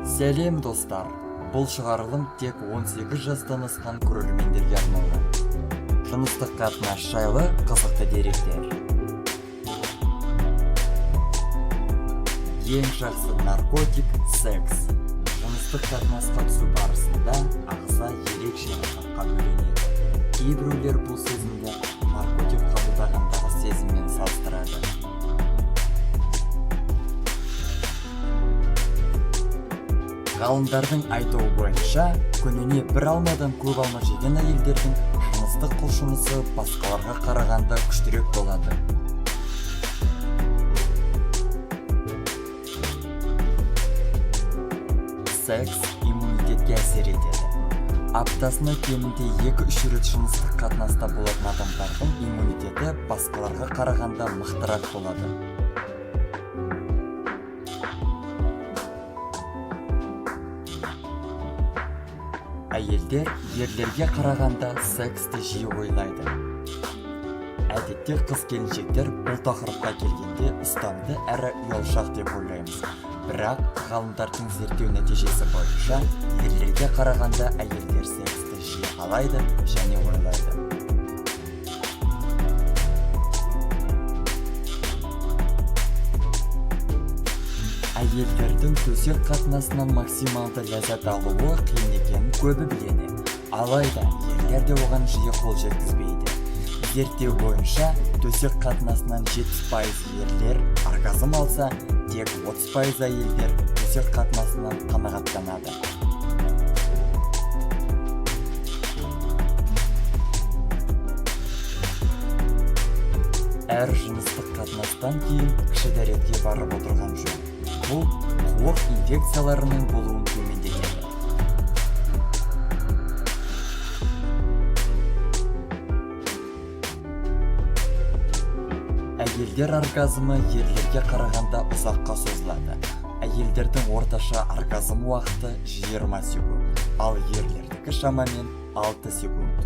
Сәлем достар, бұл шығарылым тек 18 жастан асқан көрермендерге арналған. Жыныстық қатынас жайлы қызықты деректер. Ең жақсы наркотик – секс. Жыныстық қатынасқа түсу барысында ағза ерекше рахатқа бөленеді. Кейбіреулер бұл сезімді наркотик қабылдағандағы сезіммен салыстырады. Ғалымдардың айтуы бойынша, күніне бір алмадан көп алма жеген әйелдердің жыныстық құлшынысы басқаларға қарағанда күштірек болады. Секс иммунитетке әсер етеді. Аптасына кемінде 2-3 рет жыныстық қатынаста болатын адамдардың иммунитеті басқаларға қарағанда мықтырақ болады. Әйелдер ерлерге қарағанда сексті жиі ойлайды. Әдетте қыз-келіншектер бұл тақырыпқа келгенде ұстамды әрі ұялшақ деп ойлаймыз. Бірақ ғалымдардың зерттеу нәтижесі бойынша ерлерге қарағанда әйелдер сексті жиі қалайды және ойлайды. Әйелдердің төсек қатынасынан максималды ләззат алуы қиын екенін көбі біледі. Алайда ерлер де оған жиі қол жеткізбейді. Зерттеу бойынша төсек қатынасынан 70% ерлер оргазм алса, тек 30% әйелдер төсек қатынасынан қанағаттанады. Әр жыныстық қатынастан кейін кіші дәретке барып отырған жөн. Бұл қуық инфекцияларының болуын төмендетеді. Әйелдер оргазмы ерлерге қарағанда ұзаққа созылады. Әйелдердің орташа оргазм уақыты 20 секунд, ал ерлердікі шамамен 6 секунд.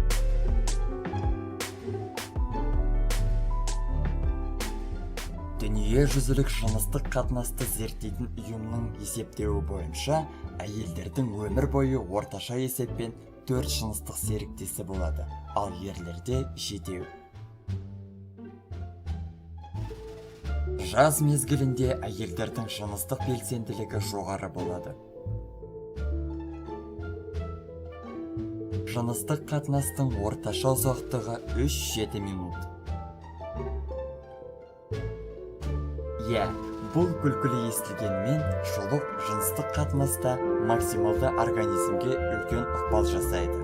Дүниежүзілік жыныстық қатынасты зерттейтін ұйымның есептеуі бойынша, әйелдердің өмір бойы орташа есеппен 4 жыныстық серіктесі болады, ал ерлерде 7. Жаз мезгілінде әйелдердің жыныстық белсенділігі жоғары болады. Жыныстық қатынастың орташа ұзақтығы 3-7 минут. Бұл күлкілі естілгенмен, шолық жыныстық қатынаста максималды организмге үлкен ықпал жасайды.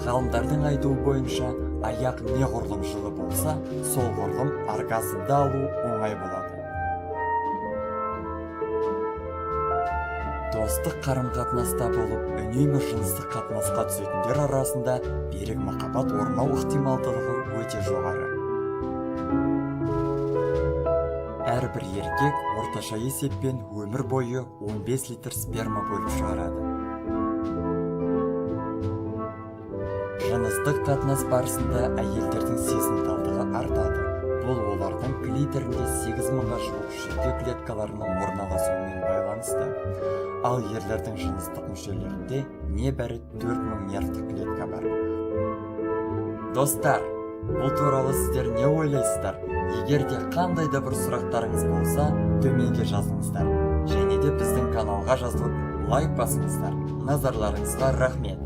Ғалымдардың айтуы бойынша, аяқ неғұрлым жылы болса, сол ғұрлым оргазмды алу оңай болады. Достық қарым-қатынаста болып, үнемі жыныстық қатынасқа түсетіндер арасында берік махаббат орнау ықтималдылығы өте жоғары. Әрбір еркек орташа есеппен өмір бойы 15 литр сперма бөліп шығарады. Жыныстық қатынас барысында әйелдердің сезімталдығы артады. Бұл олардың клиторінде 8000-ға жуық жүйке клеткаларының орналасуымен байланысты. Ал ерлердің жыныстық мүшелерінде небәрі 4000 нервтік клетка бар. Достар, бұл туралы сіздер не ойлайсыздар? Егер де қандай да бір сұрақтарыңыз болса, төменге жазыңыздар. Және де біздің каналға жазылып, лайк басыңыздар. Назарларыңызға рахмет.